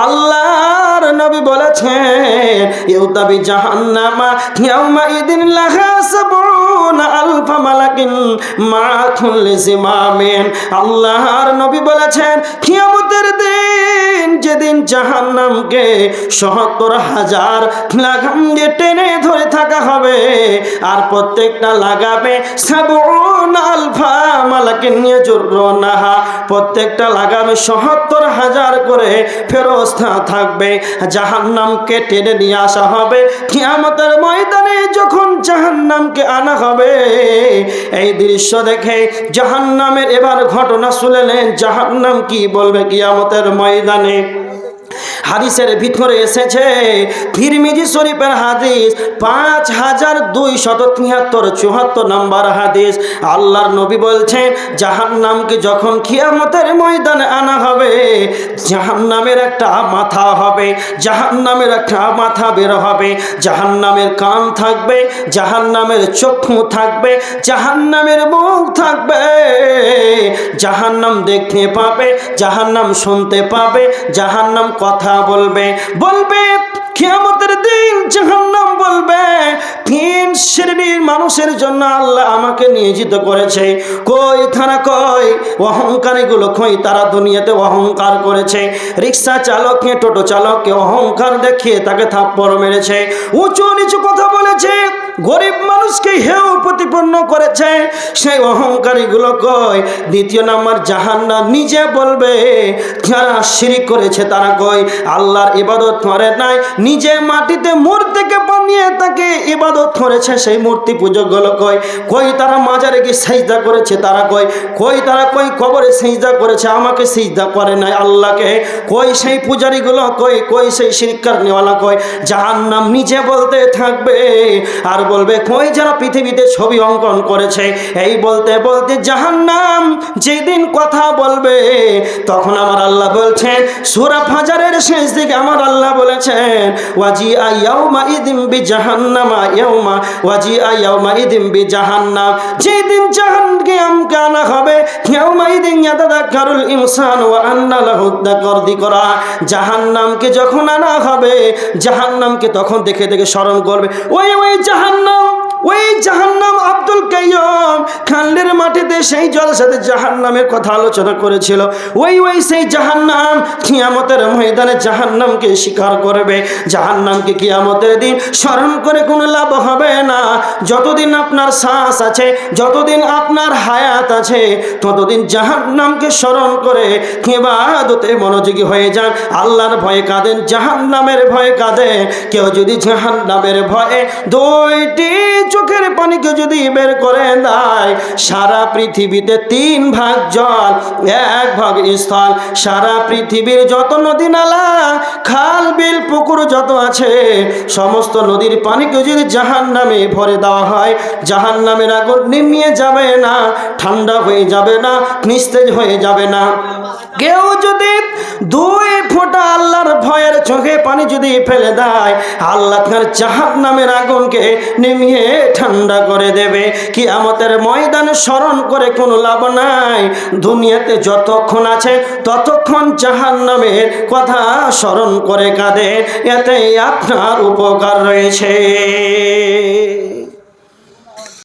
আল্লাহর নবী বলেছেন ইউতাবি জাহান্নামা ইয়াউমা ইদিন লাহা সাবউনা আলফা মালাকিন মা কুল্লি জিমামিন। আল্লাহর নবী বলেছেন কিয়ামতের দিন যেদিন জাহান্নামকে ৭০,০০০ লাগাম দিয়ে টেনে ধরে থাকা হবে, আর প্রত্যেকটা লাগামে ৭০ আলফা মালাকিন ইয়াজুরুনাহা, প্রত্যেকটা লাগামে ৭০,০০০ করে ফেরেশতা থাকবে। জাহান্নামকে টেনে নিয়ে আসা হবে কিয়ামতের ময়দানে। যখন জাহান্নামকে আনা হবে, এই দৃশ্য দেখে জাহান্নামের এবার ঘটনা শুনলেন জাহান্নাম কি বলবে কিয়ামতের ময়দানে। হাদিসের ভিতরে এসেছে, তিরমিজি শরীফের হাদিস ৫,২৭৩ নম্বর হাদিস। আল্লাহর নবী বলছেন জাহান্নামকে যখন কিয়ামতের ময়দানে আনা হবে, জাহান্নামের একটা মাথা হবে, জাহান্নামের একটা মাথা বের হবে, জাহান্নামের কান থাকবে, জাহান্নামের চক্ষু থাকবে, জাহান্নামের মুখ থাকবে। জাহান্নাম দেখতে পাবে, জাহান্নাম শুনতে পাবে, জাহান্নাম কথা বলবে। কিয়ামতের দিন জাহান্নাম বলবে ৩ শ্রেণীর মানুষের জন্য আল্লাহ আমাকে নিয়োজিত করেছে। কই তারা? কই অহংকারীগুলো? কই তারা? দুনিয়াতে অহংকার করেছে, রিক্সা চালককে, টোটো চালককে অহংকার দেখিয়ে তাকে থাপ্পড় মেরেছে, উঁচু নিচু কথা বলেছে, গরিব মানুষকে হেয় প্রতিপন্ন করেছে, সেই অহংকারীগুলো কই? দ্বিতীয় নাম্বার জাহান্নাম নিজে বলবে যারা শিরক করেছে তারা কই? আল্লাহর ইবাদত করে নাই, নিজে মাটিতে মূর্তিকে বানিয়ে তাকে ইবাদত করেছে, সেই মূর্তি পূজকগুলো কই? কই তারা মাজারে গিয়ে সিজদা করেছে তারা কই? কই তারা? কই কবরে সিজদা করেছে, আমাকে সিজদা করে নাই আল্লাহকে? কই সেই পূজারীগুলো? কই কই সেই শিরক করনেওয়ালা কই? জাহান্নাম নিজে বলতে থাকবে আর বলবে কই যারা পৃথিবীতে ছবি অঙ্কন করেছে। এই বলতে বলতে জাহান্নাম যেদিন কথা বলবে, তখন আমার আল্লাহ বলছেন সূরা ফাজরের শেষ দিকে আমার আল্লাহ বলেছেন ওয়াজিআ ইয়াউমা ইদিন বিজাহান্নামা ইয়াউমা ওয়াজিআ ইয়াউমা ইদিন বিজাহান্নাম, যেদিন জাহান্নামকে আনা হবে ইয়াউমা ইদিন ইয়াতাযাক্কারুল ইনসানু ওয়া আন্না লাহু যিকরা। জাহান্নামকে যখন আনা হবে, জাহান্নামকে তখন দেখে দেখে স্মরণ করবে। ওই জাহান্নাম, ওই জাহান্নাম আব্দুল কাইয়্যুম খানদের মাটিতে সেই জলসাতে জাহান্নামের কথা আলোচনা করেছিল। ওই সেই জাহান্নাম কিয়ামতের ময়দানে জাহান্নামকে স্বীকার করবে। জাহান্নামকে কিয়ামতের দিন স্মরণ করে কোনো লাভ হবে না। যতদিন আপনার শ্বাস আছে, যতদিন আপনার হায়াত আছে, ততদিন জাহান্নামকে স্মরণ করে ইবাদতে মনোযোগী হয়ে যান। আল্লাহর ভয়ে কাঁদেন, জাহান্নামের ভয়ে কাঁদেন। কেউ যদি জাহান্নামের ভয়ে 2টি চোখের পানিকে যদি বের করে দেয়, সারা পৃথিবীতে 3 ভাগ জল, 1 ভাগ স্থল, সারা পৃথিবীর যত নদী নালা, খাল বিল পুকুর যত আছে, সমস্ত নদীর পানিকে যদি জাহান্নামে ভরে দেওয়া হয়, জাহান্নামের আগুন নিভিয়ে যাবে না, ঠান্ডা হয়ে যাবে না, নিস্তেজ হয়ে যাবে না। কেউ যদি 2 ফোঁটা আল্লাহর ভয়ের চোখে পানি যদি ফেলে দেয়, আল্লাহ তার জাহান্নামের আগুনকে নিভিয়ে ঠান্ডা করে দেবে। কিয়ামতের ময়দানে স্মরণ করে কোনো লাভ নাই। দুনিয়াতে যতক্ষণ আছে ততক্ষণ জাহান্নামের কথা স্মরণ করে কাঁদে, এতে আপনার উপকার রয়েছে।